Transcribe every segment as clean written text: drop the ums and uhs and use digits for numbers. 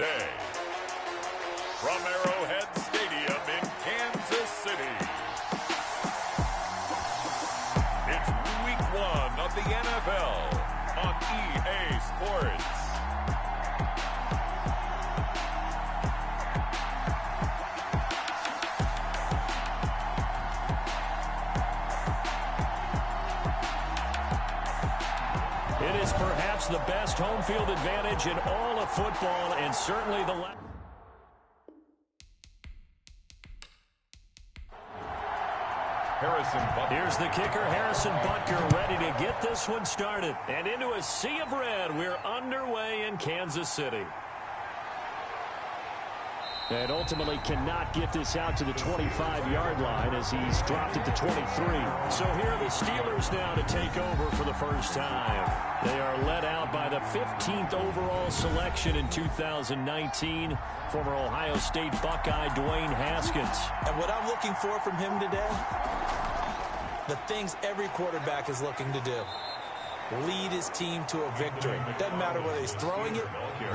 today. From Arrowhead Stadium in Kansas City, it's Week 1 of the NFL on EA Sports. It is perhaps the best home field advantage in all of football, and certainly the last. Here's the kicker, Harrison Butker, ready to get this one started. And into a sea of red, we're underway in Kansas City. And ultimately cannot get this out to the 25-yard line as he's dropped it to 23. So here are the Steelers now to take over for the first time. They are led out by the 15th overall selection in 2019, former Ohio State Buckeye Dwayne Haskins. And what I'm looking for from him today, the things every quarterback is looking to do. Lead his team to a victory. Doesn't matter whether he's throwing it,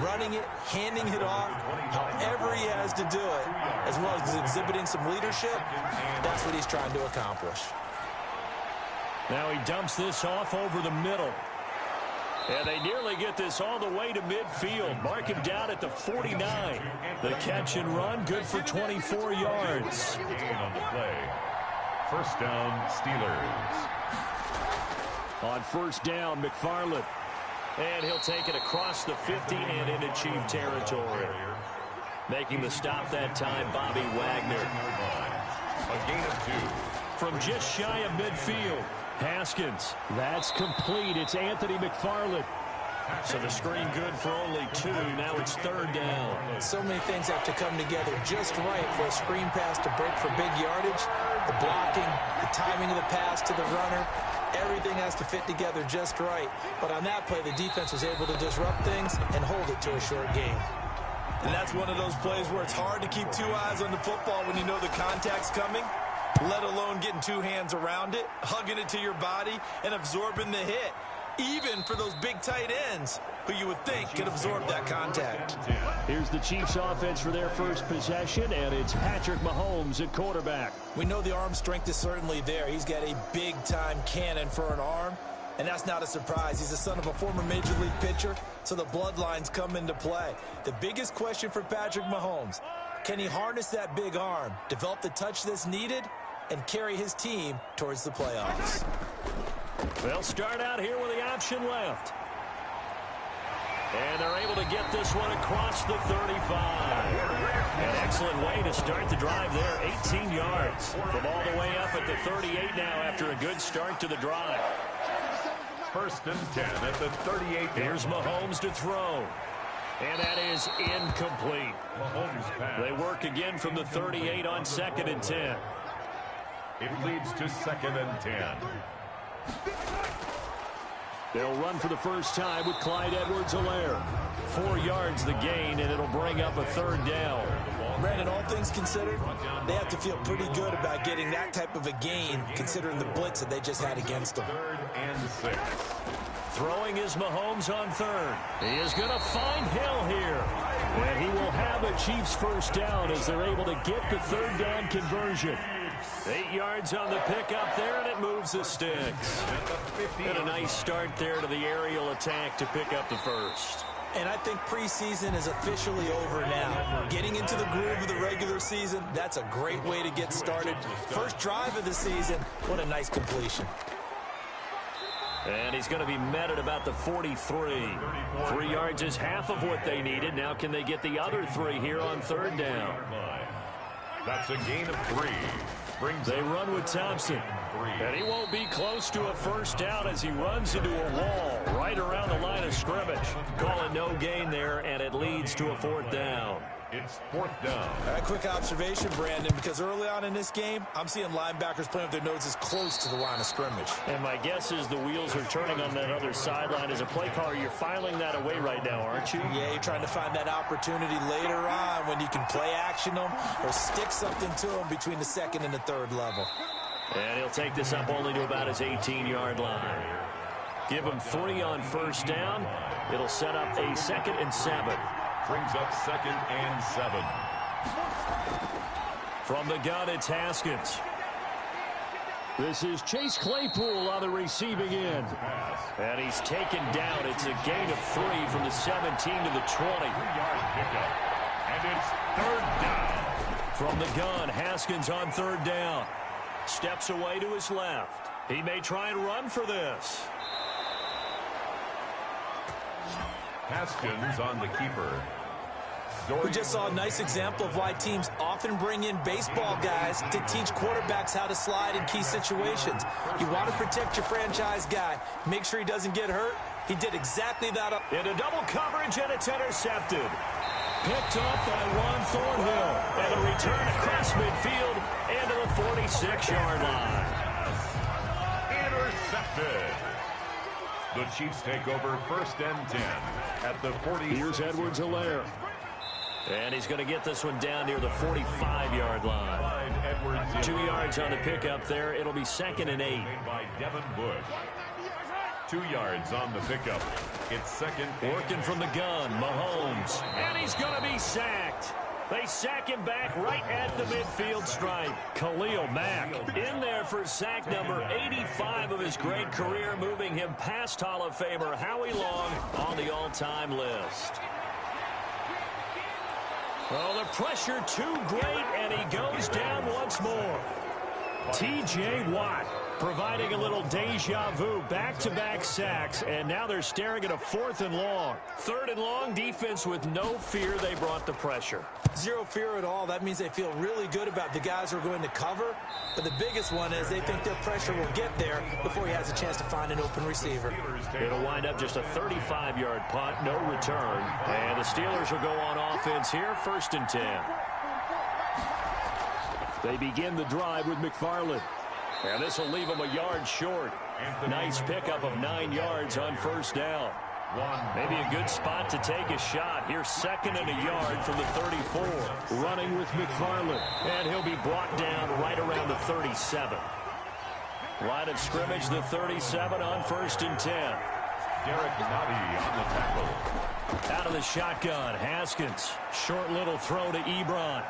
running it, handing it off, however he has to do it, as well as exhibiting some leadership, that's what he's trying to accomplish. Now he dumps this off over the middle. And they nearly get this all the way to midfield. Mark him down at the 49. The catch and run, good for 24 yards. First down, Steelers. On first down, McFarland. And he'll take it across the 50 and into Chief territory. Making the stop that time, Bobby Wagner. A gain of 2. From just shy of midfield, Haskins. That's complete. It's Anthony McFarland. So the screen good for only 2. Now it's third down. So many things have to come together just right for a screen pass to break for big yardage. The blocking, the timing of the pass to the runner. Everything has to fit together just right. But on that play, the defense was able to disrupt things and hold it to a short gain. And that's one of those plays where it's hard to keep 2 eyes on the football when you know the contact's coming, let alone getting 2 hands around it, hugging it to your body, and absorbing the hit. Even for those big tight ends who you would think could absorb that contact. Here's the Chiefs offense for their first possession, and it's Patrick Mahomes at quarterback. We know the arm strength is certainly there. He's got a big-time cannon for an arm, and that's not a surprise. He's the son of a former Major League pitcher, so the bloodlines come into play. The biggest question for Patrick Mahomes, can he harness that big arm, develop the touch that's needed, and carry his team towards the playoffs? They'll start out here with the option left. And they're able to get this one across the 35. An excellent way to start the drive there, 18 yards. From all the way up at the 38 now after a good start to the drive. First and 10 at the 38. Here's Mahomes to throw. And that is incomplete. Mahomes pass. They work again from the 38 on 2nd and 10. It leads to 2nd and 10. They'll run for the first time with Clyde Edwards-Helaire. 4 yards the gain, and it'll bring up a third down. Brandon, all things considered, they have to feel pretty good about getting that type of a gain, considering the blitz that they just had against them. 3rd and 6. Throwing is Mahomes on 3rd. He is going to find Hill here. And he will have a Chiefs first down as they're able to get the 3rd down conversion. 8 yards on the pickup there, and it moves the sticks. And a nice start there to the aerial attack to pick up the first. And I think preseason is officially over now. Getting into the groove of the regular season, that's a great way to get started. First drive of the season, what a nice completion. And he's going to be met at about the 43. 3 yards is half of what they needed. Now can they get the other 3 here on 3rd down? That's a gain of 3. They run with Thompson. And he won't be close to a first down as he runs into a wall right around the line of scrimmage. Call it no gain there, and it leads to a 4th down. It's 4th down. All right, quick observation, Brandon, because early on in this game, I'm seeing linebackers playing with their noses close to the line of scrimmage. And my guess is the wheels are turning on that other sideline. As a play caller, you're filing that away right now, aren't you? Yeah, you're trying to find that opportunity later on when you can play action them or stick something to them between the 2nd and the 3rd level. And he'll take this up only to about his 18-yard line. Give him 3 on first down. It'll set up a 2nd and 7. Brings up 2nd and 7. From the gun, it's Haskins. This is Chase Claypool on the receiving end. And he's taken down. It's a gain of 3 from the 17 to the 20. 3-yard pickup. And it's 3rd down. From the gun, Haskins on 3rd down. Steps away to his left. He may try and run for this. Haskins on the keeper. We just saw a nice example of why teams often bring in baseball guys to teach quarterbacks how to slide in key situations. You want to protect your franchise guy. Make sure he doesn't get hurt. He did exactly that. Into double coverage, and it's intercepted. Picked up by Juan Thornhill. And a return across midfield into the 46-yard line. Intercepted. The Chiefs take over 1st and 10 at the 40. Here's Edwards-Helaire. And he's going to get this one down near the 45-yard line. 2 yards on the pickup there. It'll be 2nd and 8. By Devin Bush. 2 yards on the pickup. It's 2nd. Working from the gun, Mahomes. And he's going to be sacked. They sack him back right at the midfield stripe. Khalil Mack in there for sack number 85 of his great career, moving him past Hall of Famer Howie Long on the all-time list. Well, the pressure too great, and he goes down once more. T.J. Watt providing a little deja vu, back-to-back sacks, and now they're staring at a 4th and long. 3rd and long, defense with no fear. They brought the pressure. Zero fear at all. That means they feel really good about the guys who are going to cover. But the biggest one is they think their pressure will get there before he has a chance to find an open receiver. It'll wind up just a 35-yard punt, no return. And the Steelers will go on offense here, 1st and 10. They begin the drive with McFarland. And this will leave him a yard short. Nice pickup of 9 yards on 1st down. Maybe a good spot to take a shot. Here's 2nd and a yard from the 34. Running with McFarland. And he'll be brought down right around the 37. Line of scrimmage, the 37 on 1st and 10. Derek Nottie on the tackle. Out of the shotgun, Haskins. Short little throw to Ebron.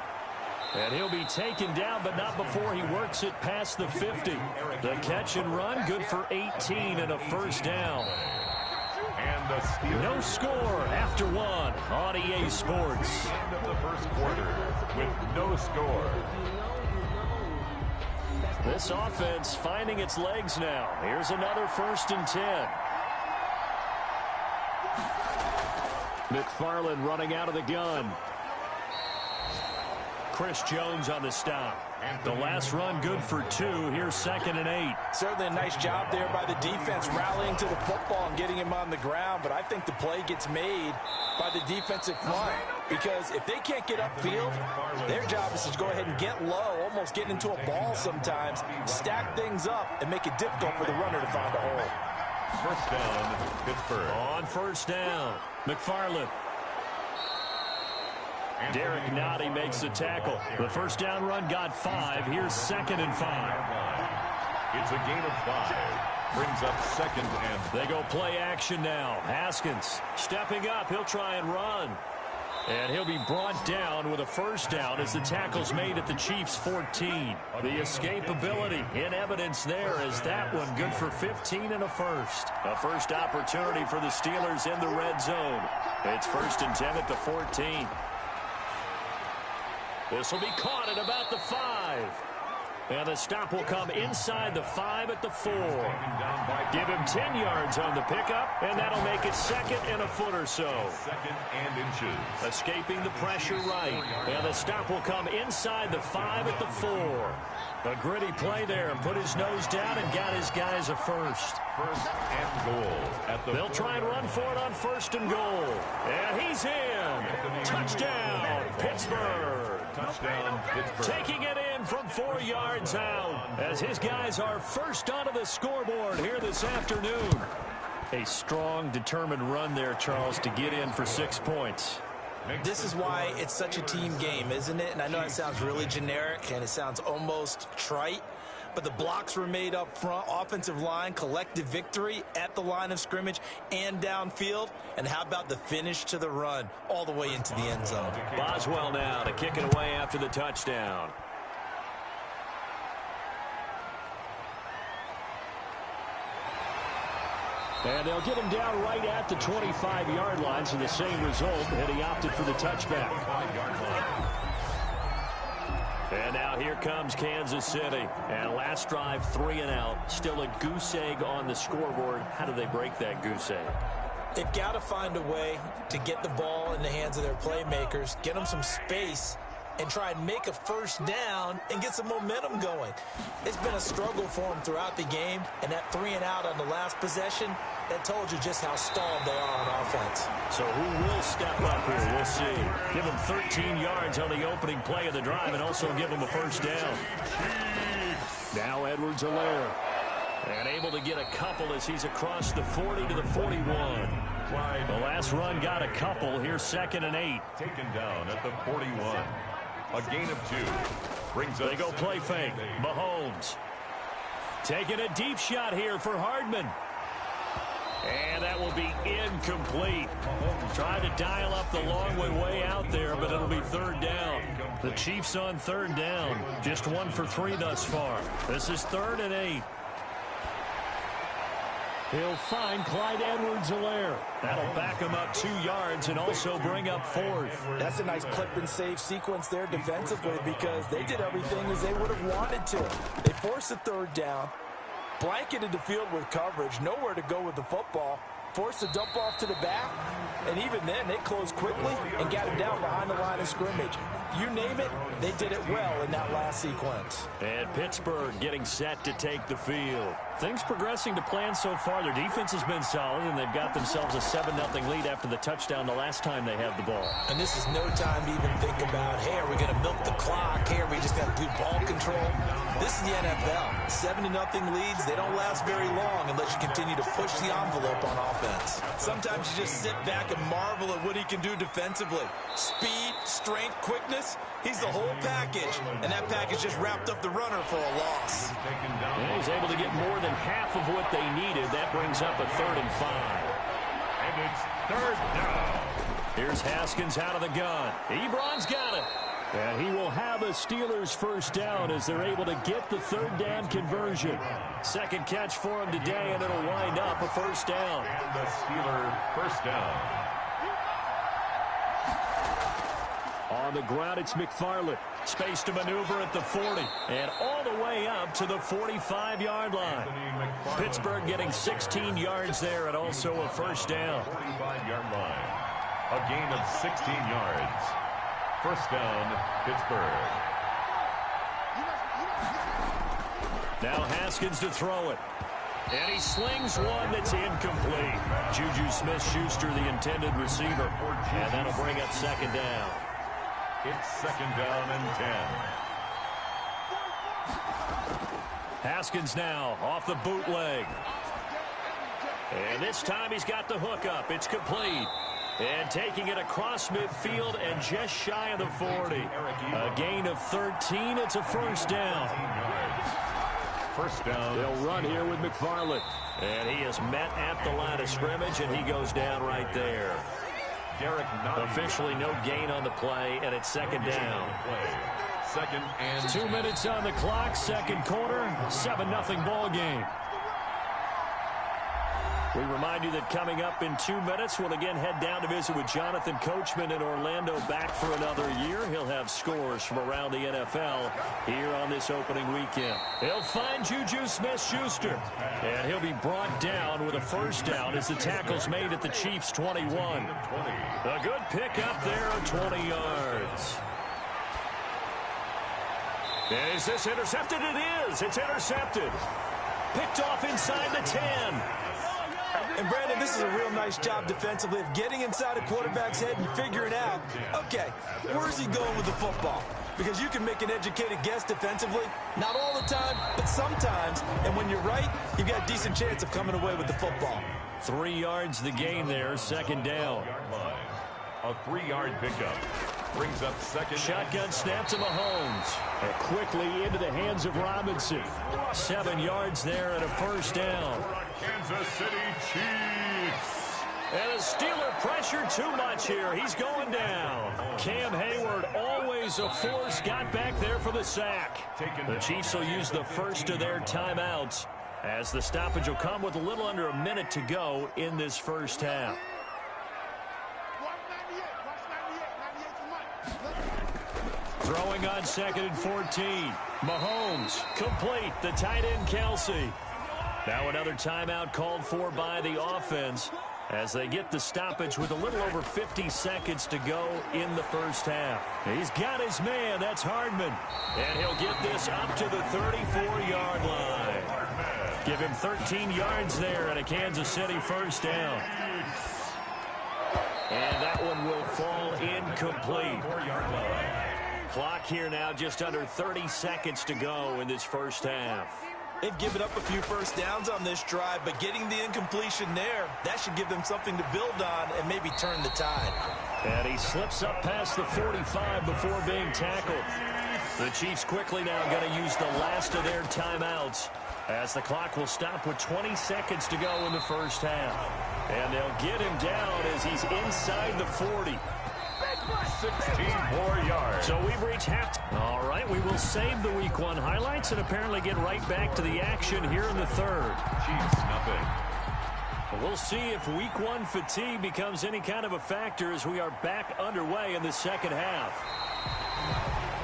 And he'll be taken down, but not before he works it past the 50. The catch and run, good for 18 and a 1st down. And the Steelers. No score after 1 on EA Sports. End of the 1st quarter with no score. This offense finding its legs now. Here's another 1st and 10. McFarland running out of the gun. Chris Jones on the stop. The last run good for 2. Here's 2nd and 8. Certainly a nice job there by the defense rallying to the football and getting him on the ground. But I think the play gets made by the defensive front. Because if they can't get upfield, their job is to go ahead and get low, almost get into a ball sometimes, stack things up, and make it difficult for the runner to find a hole. 1st down, Pittsburgh. On 1st down, McFarland. Derek Nottie makes the tackle. The 1st down run got 5. Here's 2nd and 5. It's a gain of 5. Brings up 2nd and... They go play action now. Haskins stepping up. He'll try and run. And he'll be brought down with a 1st down as the tackle's made at the Chiefs' 14. The escapability in evidence there as that one good for 15 and a 1st. A 1st opportunity for the Steelers in the red zone. It's 1st and 10 at the 14. This will be caught at about the 5. And the stop will come inside the 5 at the 4. Give him 10 yards on the pickup, and that'll make it 2nd and a foot or so. 2nd and inches. Escaping the pressure right. And the stop will come inside the 5 at the 4. A gritty play there. Put his nose down and got his guys a 1st. 1st and goal. At the They'll try and run for it on 1st and goal. And he's in. Touchdown, Pittsburgh. Touchdown, Pittsburgh. Taking it in from 4 yards out as his guys are first onto the scoreboard here this afternoon. A strong, determined run there, Charles, to get in for 6 points. This is why it's such a team game, isn't it? And I know it sounds really generic and it sounds almost trite, but the blocks were made up front. Offensive line, collective victory at the line of scrimmage and downfield. And how about the finish to the run all the way into the end zone? Boswell now to kick it away after the touchdown. And they'll get him down right at the 25-yard line, so the same result, and he opted for the touchback. And now here comes Kansas City. And last drive, 3 and out. Still a goose egg on the scoreboard. How do they break that goose egg? They've got to find a way to get the ball in the hands of their playmakers, get them some space, and try and make a first down and get some momentum going. It's been a struggle for them throughout the game, and that 3 and out on the last possession, that told you just how stalled they are on offense. So who will step up here? We'll see. Give him 13 yards on the opening play of the drive and also give him a first down. Now Edwards-Helaire. And able to get a couple as he's across the 40 to the 41. The last run got a couple. Here's 2nd and 8. Taken down at the 41. A gain of 2. Brings up. They go play fake. Mahomes. Taking a deep shot here for Hardman. And that will be incomplete. Trying to dial up the long way out there, but it'll be 3rd down. The Chiefs on 3rd down. Just 1 for 3 thus far. This is 3rd and 8. He'll find Clyde Edwards-Helaire. That'll back him up 2 yards and also bring up 4th. That's a nice clip and save sequence there defensively because they did everything as they would have wanted to. They forced a 3rd down, blanketed the field with coverage, nowhere to go with the football, forced a dump off to the back, and even then they closed quickly and got him down behind the line of scrimmage. You name it, they did it well in that last sequence. And Pittsburgh getting set to take the field. Things progressing to plan so far. Their defense has been solid, and they've got themselves a 7-0 lead after the touchdown the last time they had the ball. And this is no time to even think about, hey, are we going to milk the clock? Hey, are we just going to do ball control? This is the NFL. 7-0 leads, they don't last very long unless you continue to push the envelope on offense. Sometimes you just sit back and marvel at what he can do defensively. Speed, strength, quickness, he's the whole package. And that package just wrapped up the runner for a loss. And he's able to get more than half of what they needed. That brings up a 3rd and 5. And it's 3rd down. Here's Haskins out of the gun. Ebron's got it. And he will have a Steelers first down as they're able to get the 3rd down conversion. Second catch for him today, and it'll wind up a first down. And the Steeler first down. On the ground, it's McFarland. Space to maneuver at the 40. And all the way up to the 45-yard line. Pittsburgh getting 16 yards there and also a first down. 45-yard line. A gain of 16 yards. First down, Pittsburgh. Now Haskins to throw it. And he slings one that's incomplete. Juju Smith-Schuster, the intended receiver. And that'll bring up 2nd down. It's 2nd down and 10. Haskins now off the bootleg. And this time he's got the hook up. It's complete. And taking it across midfield and just shy of the 40. A gain of 13. It's a first down. First down. They'll run here with McFarland. And he is met at the line of scrimmage, and he goes down right there. Derek officially no gain on the play, and it's 2nd down. 2nd and 2 minutes on the clock, 2nd quarter, 7-0 ball game. We remind you that coming up in 2 minutes, we'll again head down to visit with Jonathan Coachman in Orlando, back for another year. He'll have scores from around the NFL here on this opening weekend. He'll find Juju Smith-Schuster, and he'll be brought down with a first down as the tackle's made at the Chiefs' 21. A good pickup there of 20 yards. And is this intercepted? It is. It's intercepted. Picked off inside the 10. And, Brandon, this is a real nice job defensively of getting inside a quarterback's head and figuring out, okay, where's he going with the football? Because you can make an educated guess defensively, not all the time, but sometimes. And when you're right, you've got a decent chance of coming away with the football. 3 yards the gain there, 2nd down. A 3-yard pickup. Brings up second. Shotgun snap to Mahomes. And quickly into the hands of Robinson. 7 yards there and a first down. Kansas City Chiefs. And the Steeler pressure too much here. He's going down. Cam Hayward, always a force, got back there for the sack. The Chiefs will use the first of their timeouts, as the stoppage will come with a little under a minute to go in this first half. Throwing on 2nd and 14. Mahomes, complete. The tight end, Kelsey. Now another timeout called for by the offense, as they get the stoppage with a little over 50 seconds to go in the first half. He's got his man. That's Hardman. And he'll get this up to the 34-yard line. Give him 13 yards there and a Kansas City first down. And that one will fall incomplete. Clock here now, just under 30 seconds to go in this first half. They've given up a few first downs on this drive, but getting the incompletion there, that should give them something to build on and maybe turn the tide. And he slips up past the 45 before being tackled. The Chiefs quickly now going to use the last of their timeouts, as the clock will stop with 20 seconds to go in the first half. And they'll get him down as he's inside the 40. 16 more yards. So we've reached halftime. All right, we will save the Week 1 highlights and apparently get right back to the action here in the third. Chiefs nothing. We'll see if Week 1 fatigue becomes any kind of a factor as we are back underway in the second half.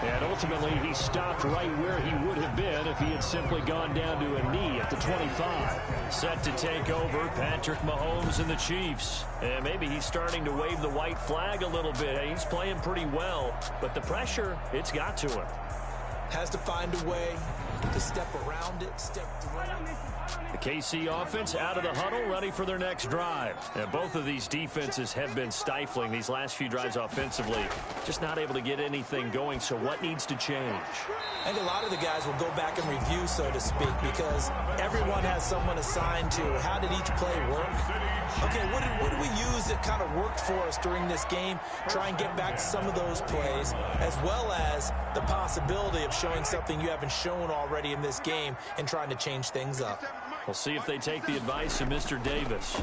And ultimately, he stopped right where he would have been if he had simply gone down to a knee at the 25. Set to take over, Patrick Mahomes and the Chiefs. And maybe he's starting to wave the white flag a little bit. He's playing pretty well, but the pressure, it's got to him. Has to find a way to step around it, step through it. The KC offense out of the huddle, ready for their next drive. And both of these defenses have been stifling these last few drives offensively. Just not able to get anything going, so what needs to change? And a lot of the guys will go back and review, so to speak, because everyone has someone assigned to how did each play work. Okay, what did we use that kind of worked for us during this game? Try and get back to some of those plays, as well as the possibility of showing something you haven't shown already in this game and trying to change things up. We'll see if they take the advice of Mr. Davis.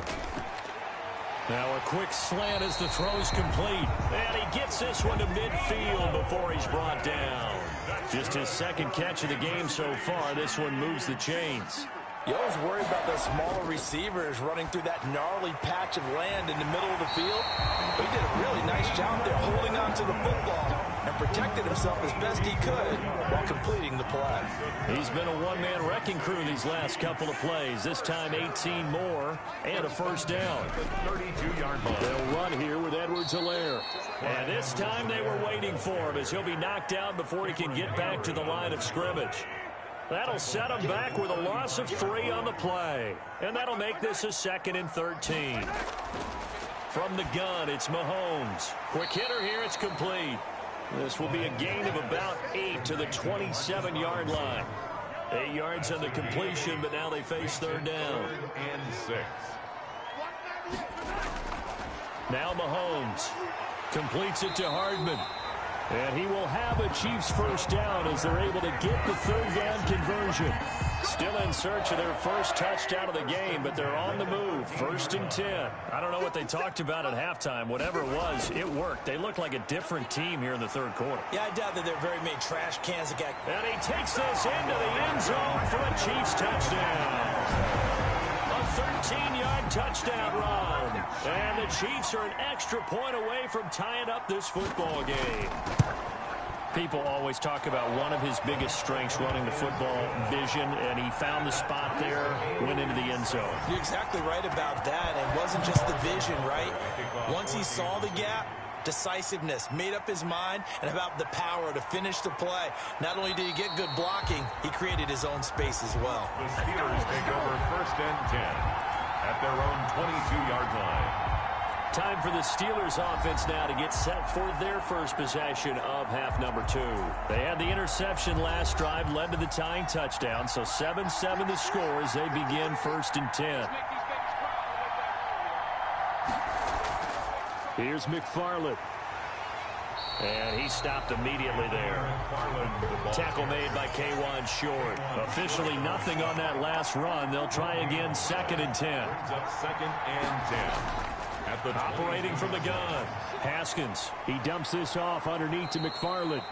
Now a quick slant as the throw's complete. And he gets this one to midfield before he's brought down. Just his second catch of the game so far. This one moves the chains. You always worry about those smaller receivers running through that gnarly patch of land in the middle of the field. But he did a really nice job there holding on to the football and protected himself as best he could while completing the play. He's been a one-man wrecking crew these last couple of plays. This time 18 more and a first down. 32-yard line. They'll run here with Edwards-Helaire. And this time they were waiting for him as he'll be knocked down before he can get back to the line of scrimmage. That'll set him back with a loss of 3 on the play. And that'll make this a 2nd and 13. From the gun, it's Mahomes. Quick hitter here, it's complete. This will be a gain of about 8 to the 27-yard line. 8 yards on the completion, but now they face third down. 3rd and 6. Now Mahomes completes it to Hardman. And he will have a Chiefs first down as they're able to get the third down conversion. Still in search of their first touchdown of the game, but they're on the move. 1st and 10. I don't know what they talked about at halftime. Whatever it was, it worked. They look like a different team here in the third quarter. Yeah, I doubt that they're very many trash cans that got... And he takes this into the end zone for a Chiefs touchdown. A 13-yard touchdown run. And the Chiefs are an extra point away from tying up this football game. People always talk about one of his biggest strengths running the football, vision, and he found the spot there, went into the end zone. You're exactly right about that. It wasn't just the vision, right? Once he saw the gap, decisiveness, made up his mind, and about the power to finish the play. Not only did he get good blocking, he created his own space as well. The Steelers take over 1st and 10 at their own 22-yard line. Time for the Steelers offense now to get set for their first possession of half number 2. They had the interception last drive, led to the tying touchdown, so 7-7 the score as they begin 1st and 10. Here's McFarland. And he stopped immediately there. Tackle made by K'Wan Short. Officially nothing on that last run. They'll try again, 2nd and 10. Second and 10. Operating from the gun. Haskins. He dumps this off underneath to McFarland.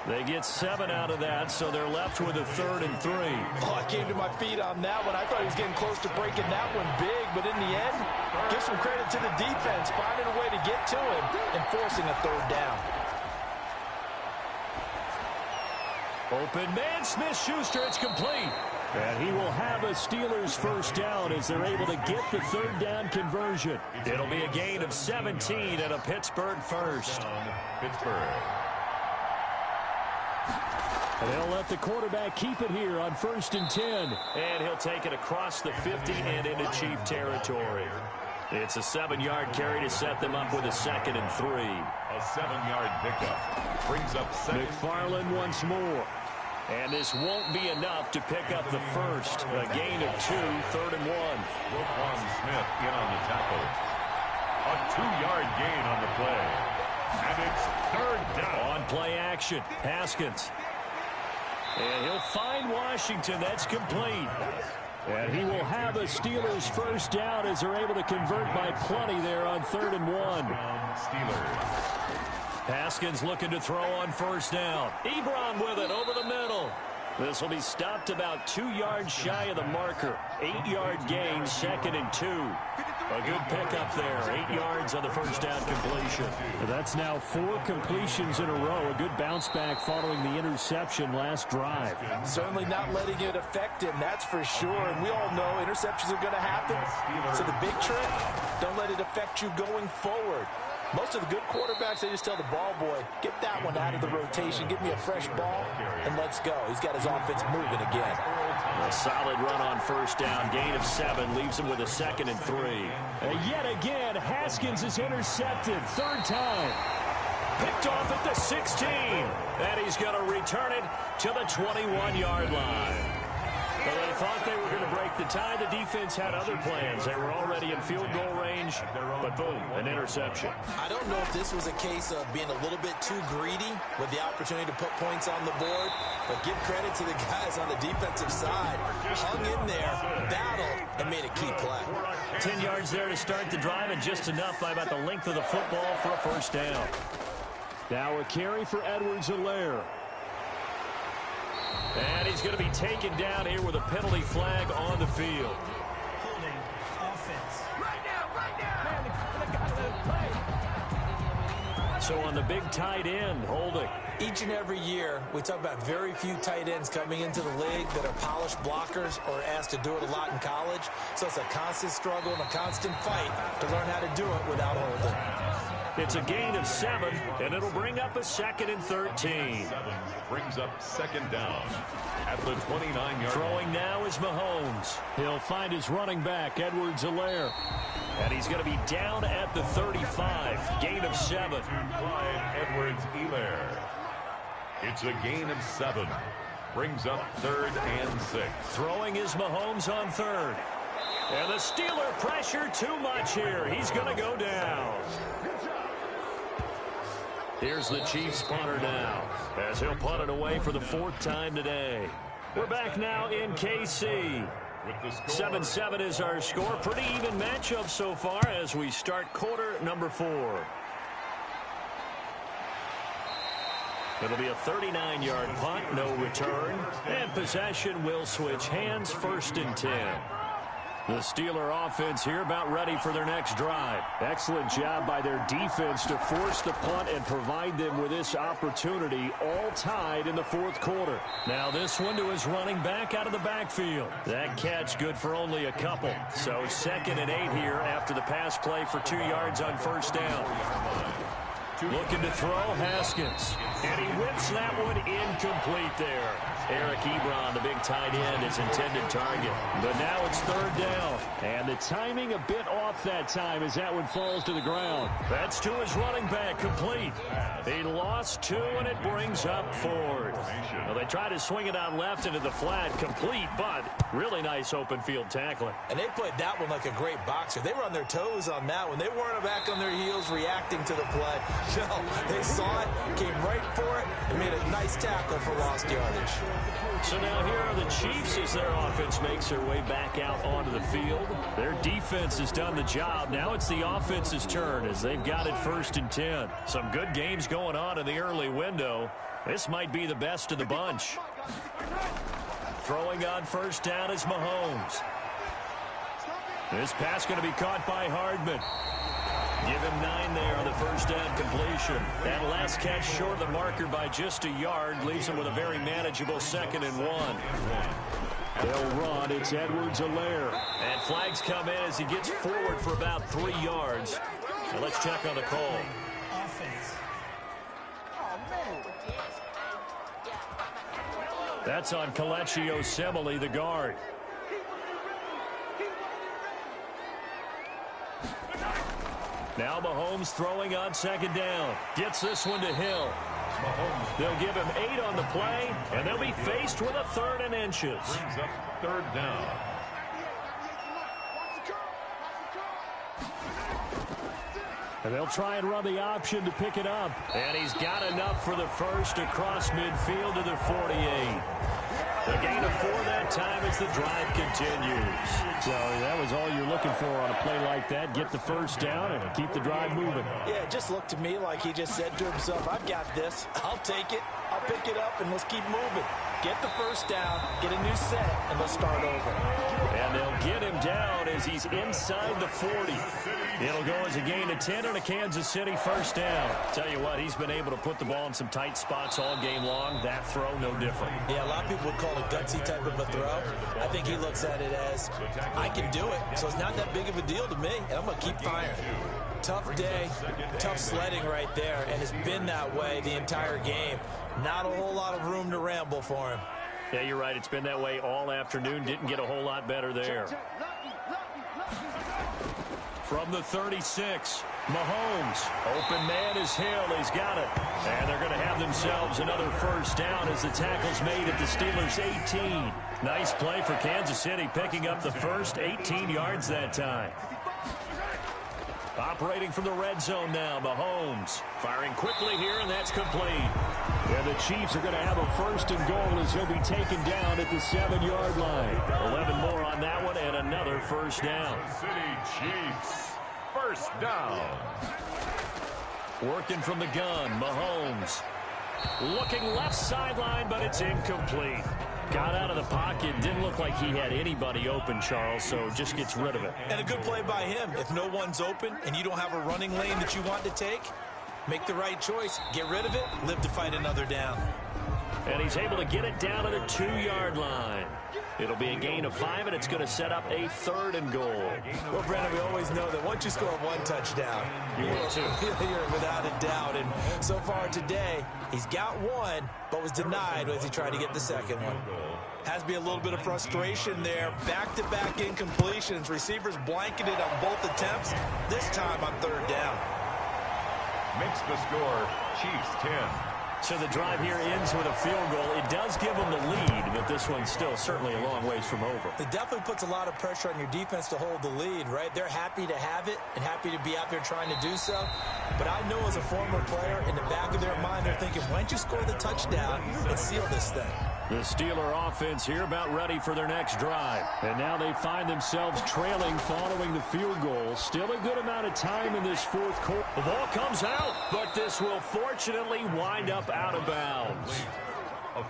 They get 7 out of that, so they're left with a 3rd and 3. Oh, I came to my feet on that one. I thought he was getting close to breaking that one big, but in the end, give some credit to the defense, finding a way to get to him and forcing a 3rd down. Open man, Smith-Schuster, it's complete. And he will have a Steelers 1st down as they're able to get the 3rd down conversion. It'll be a gain of 17 and a Pittsburgh 1st. Pittsburgh. And they'll let the quarterback keep it here on 1st and 10. And he'll take it across the 50 and into Chief territory. It's a 7-yard carry to set them up with a 2nd and 3. A 7-yard pickup. Brings up 2nd. McFarland once more. And this won't be enough to pick up the 1st. A gain of 2, 3rd and 1. Roquan Smith in on the tackle. A 2-yard gain on the play. And it's 3rd down. On play action, Haskins. And he'll find Washington. That's complete. And he will have a Steelers 1st down as they're able to convert by plenty there on 3rd and 1. Steelers. Haskins looking to throw on 1st down. Ebron with it over the middle. This will be stopped about 2 yards shy of the marker. 8-yard gain, 2nd and 2. A good pickup there. 8 yards on the 1st down completion. That's now 4 completions in a row. A good bounce back following the interception last drive. Certainly not letting it affect him, that's for sure. And we all know interceptions are going to happen. So the big trick, don't let it affect you going forward. Most of the good quarterbacks, they just tell the ball boy, get that one out of the rotation, give me a fresh ball, and let's go. He's got his offense moving again. A solid run on 1st down. Gain of 7 leaves him with a 2nd and 3. Yet again, Haskins is intercepted. 3rd time. Picked off at the 16. And he's going to return it to the 21-yard line. Well, they thought they were going to break the tie. The defense had other plans. They were already in field goal range, but boom, an interception. I don't know if this was a case of being a little bit too greedy with the opportunity to put points on the board, but give credit to the guys on the defensive side. Hung in there, battled, and made a key play. 10 yards there to start the drive, and just enough by about the length of the football for a 1st down. Now a carry for Edwards-Helaire. And he's going to be taken down here with a penalty flag on the field. Holding offense. Right now. So on the big tight end, holding. Each and every year, we talk about very few tight ends coming into the league that are polished blockers or asked to do it a lot in college. So it's a constant struggle and a constant fight to learn how to do it without holding. It's a gain of 7, and it'll bring up a 2nd and 13. 7 brings up 2nd down at the 29-yard. Throwing now is Mahomes. He'll find his running back, Edwards-Helaire. And he's going to be down at the 35. Gain of 7. Clyde Edwards-Helaire. It's a gain of 7. Brings up 3rd and 6. Throwing is Mahomes on 3rd. And the Steeler pressure too much here. He's going to go down. Here's the Chiefs punter now, as he'll punt it away for the 4th time today. We're back now in KC. 7-7 is our score. Pretty even matchup so far as we start quarter number 4. It'll be a 39-yard punt, no return. And possession will switch hands, 1st and 10. The Steeler offense here about ready for their next drive. Excellent job by their defense to force the punt and provide them with this opportunity, all tied in the 4th quarter. Now this one to his running back out of the backfield. That catch good for only a couple. So 2nd and 8 here after the pass play for 2 yards on 1st down. Looking to throw, Haskins. And he whips that one incomplete there. Eric Ebron, the big tight end, his intended target. But now it's third down. And the timing a bit off that time as that one falls to the ground. That's to his running back, complete. He lost 2, and it brings up 4th. Well, they try to swing it out left into the flat, complete, but really nice open field tackling. And they played that one like a great boxer. They were on their toes on that one. They weren't back on their heels reacting to the play. No, they saw it, came right for it, and made a nice tackle for lost yardage. So now here are the Chiefs as their offense makes their way back out onto the field. Their defense has done the job. Now it's the offense's turn as they've got it 1st and 10. Some good games going on in the early window. This might be the best of the bunch. Throwing on 1st down is Mahomes. This pass going to be caught by Hardman. Give him 9 there on the 1st down completion. That last catch short of the marker by just a yard leaves him with a very manageable 2nd and 1. They'll run. It's Edwards-Helaire. And flags come in as he gets forward for about 3 yards. So let's check on the call. Offense. That's on Kelechi Osemele, the guard. Now Mahomes throwing on 2nd down. Gets this one to Hill. They'll give him 8 on the play, and they'll be faced with a 3rd and inches. Brings up 3rd down. And they'll try and run the option to pick it up. And he's got enough for the first across midfield to the 48. The gain of 4 that time as the drive continues. So that was all you're looking for on a play like that. Get the 1st down and keep the drive moving. Yeah, it just looked to me like he just said to himself, I've got this. I'll take it. I'll pick it up, and let's keep moving. Get the 1st down, get a new set, and let's start over. And they'll get him down as he's inside the 40. It'll go as a gain of 10 and a Kansas City 1st down. Tell you what, he's been able to put the ball in some tight spots all game long. That throw, no different. Yeah, a lot of people would call it a gutsy type of a throw. I think he looks at it as, I can do it, so it's not that big of a deal to me, and I'm going to keep firing. Tough day, tough sledding right there, and it's been that way the entire game. Not a whole lot of room to ramble for him. Yeah, you're right. It's been that way all afternoon. Didn't get a whole lot better there. From the 36, Mahomes. Open man is Hill. He's got it. And they're going to have themselves another 1st down as the tackle's made at the Steelers' 18. Nice play for Kansas City, picking up the first 18 yards that time. Operating from the red zone now, Mahomes. Firing quickly here, and that's complete. And the Chiefs are going to have a 1st and goal as he'll be taken down at the 7-yard line. 11 more on that one, and another 1st down. City Chiefs, 1st down. Working from the gun, Mahomes. Looking left sideline, but it's incomplete. Got out of the pocket. Didn't look like he had anybody open, Charles, so just gets rid of it. And a good play by him. If no one's open and you don't have a running lane that you want to take, make the right choice. Get rid of it. Live to fight another down. And he's able to get it down to the 2-yard line. It'll be a gain of 5, and it's going to set up a 3rd and goal. Well, Brandon, we always know that once you score 1 touchdown, You will too. You're without a doubt. And so far today, he's got 1, but was denied as he tried to get the 2nd one. Has to be a little bit of frustration there. Back-to-back incompletions. Receivers blanketed on both attempts. This time on 3rd down. Makes the score Chiefs 10. So the drive here ends with a field goal. It does give them the lead, but this one's still certainly a long ways from over. It definitely puts a lot of pressure on your defense to hold the lead, right? They're happy to have it and happy to be out there trying to do so. But I know as a former player, in the back of their mind, they're thinking, why don't you score the touchdown and seal this thing? The Steeler offense here about ready for their next drive. And now they find themselves trailing following the field goal. Still a good amount of time in this 4th quarter. The ball comes out, but this will fortunately wind up out of bounds.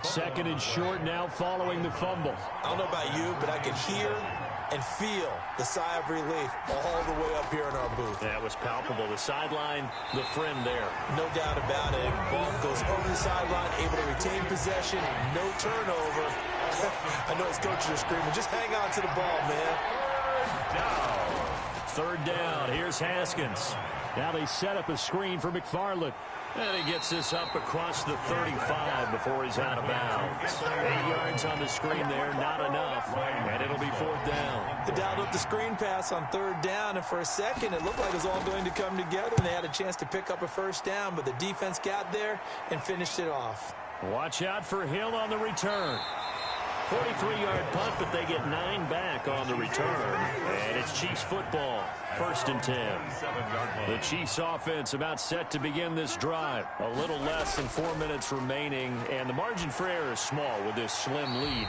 2nd and short now following the fumble. I don't know about you, but I can hear and feel the sigh of relief all the way up here in our booth. That was palpable. The sideline, the friend there. No doubt about it. Ball goes over the sideline, able to retain possession, no turnover. I know his coaches are screaming, just hang on to the ball, man. 3rd down. Here's Haskins. Now they set up a screen for McFarland. And he gets this up across the 35 before he's out of bounds. 8 yards on the screen there, not enough, and it'll be 4th down. They dialed up the screen pass on 3rd down, and for a second it looked like it was all going to come together, and they had a chance to pick up a 1st down, but the defense got there and finished it off. Watch out for Hill on the return. 43-yard punt, but they get 9 back on the return. And it's Chiefs football, 1st and 10. The Chiefs offense about set to begin this drive. A little less than 4 minutes remaining, and the margin for error is small with this slim lead.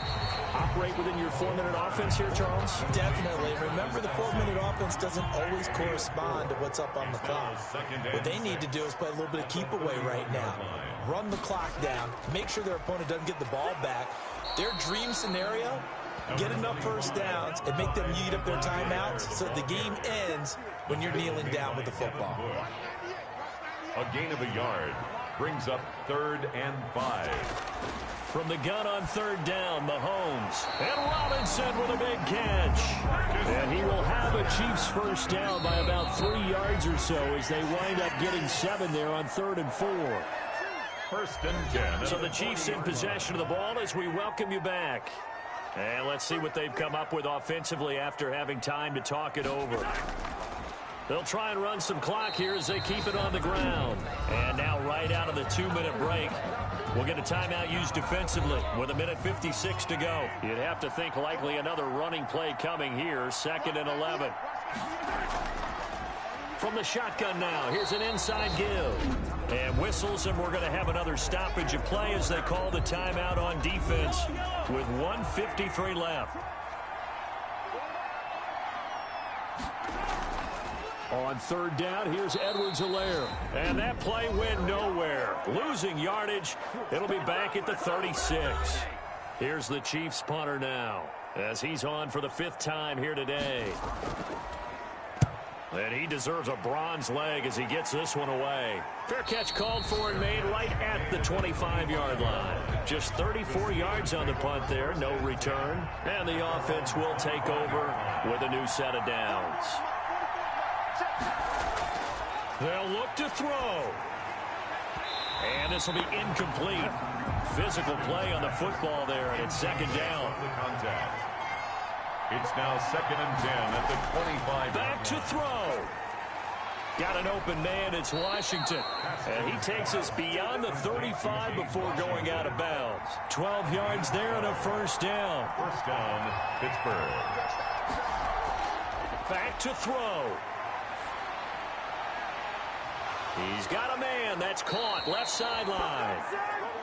Operate within your 4-minute offense here, Charles? Definitely. Remember, the 4-minute offense doesn't always correspond to what's up on the clock. What they need to do is play a little bit of keep away right now. Run the clock down. Make sure their opponent doesn't get the ball back. Their dream scenario, get enough 1st downs and make them eat up their timeouts so the game ends when you're kneeling down with the football. A gain of a yard brings up 3rd and 5. From the gun on 3rd down, Mahomes. And Robinson with a big catch. And he will have a Chiefs 1st down by about 3 yards or so as they wind up getting 7 there on 3rd and 4. 1st and 10. So the Chiefs in possession of the ball as we welcome you back. And let's see what they've come up with offensively after having time to talk it over. They'll try and run some clock here as they keep it on the ground. And now right out of the 2-minute break, we'll get a timeout used defensively with 1:56 to go. You'd have to think likely another running play coming here, 2nd and 11. From the shotgun now, here's an inside give. And whistles, and we're going to have another stoppage of play as they call the timeout on defense with 1:53 left. On 3rd down, here's Edwards-Helaire. And that play went nowhere. Losing yardage. It'll be back at the 36. Here's the Chiefs punter now as he's on for the 5th time here today. And he deserves a bronze leg as he gets this one away. Fair catch called for and made right at the 25-yard line. Just 34 yards on the punt there, no return. And the offense will take over with a new set of downs. They'll look to throw. And this will be incomplete. Physical play on the football there, and it's 2nd down. It's now 2nd and 10 at the 25. Back to throw. Got an open man. It's Washington. And he takes us beyond the 35 before going out of bounds. 12 yards there and a 1st down. 1st down, Pittsburgh. Back to throw. He's got a man. That's caught left sideline.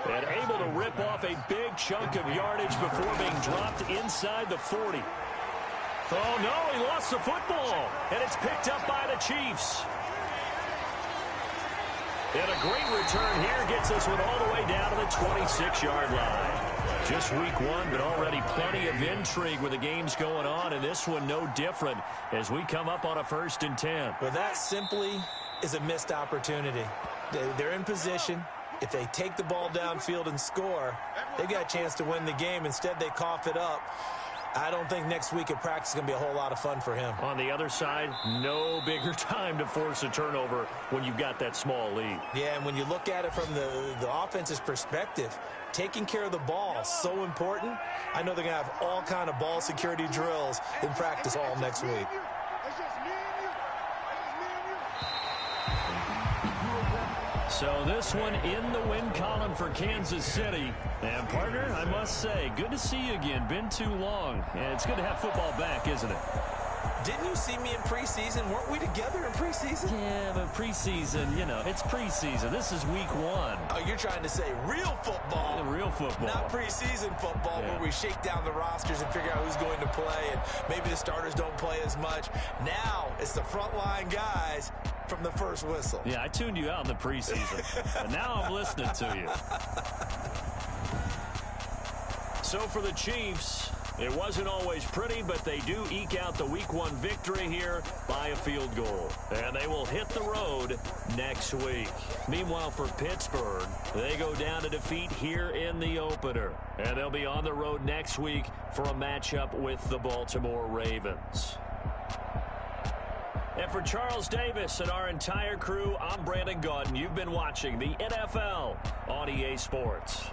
And able to rip off a big chunk of yardage before being dropped inside the 40. Oh, no, he lost the football. And it's picked up by the Chiefs. And a great return here gets this one all the way down to the 26-yard line. Just week 1, but already plenty of intrigue with the games going on, and this one no different as we come up on a 1st and 10. Well, that simply is a missed opportunity. They're in position. If they take the ball downfield and score, they've got a chance to win the game. Instead, they cough it up. I don't think next week at practice is going to be a whole lot of fun for him. On the other side, no bigger time to force a turnover when you've got that small lead. Yeah, and when you look at it from the offense's perspective, taking care of the ball is so important. I know they're going to have all kind of ball security drills in practice all next week. So this one in the win column for Kansas City. And, partner, I must say, good to see you again. Been too long. And it's good to have football back, isn't it? Didn't you see me in preseason? Weren't we together in preseason? Yeah, but preseason, you know, it's preseason. This is week 1. Oh, you're trying to say real football. Yeah, real football. Not preseason football where we shake down the rosters and figure out who's going to play, and maybe the starters don't play as much. Now it's the frontline guys from the first whistle. Yeah, I tuned you out in the preseason, and now I'm listening to you. So for the Chiefs, it wasn't always pretty, but they do eke out the week 1 victory here by a field goal. And they will hit the road next week. Meanwhile, for Pittsburgh, they go down to defeat here in the opener. And they'll be on the road next week for a matchup with the Baltimore Ravens. And for Charles Davis and our entire crew, I'm Brandon Gaudin. You've been watching the NFL on EA Sports.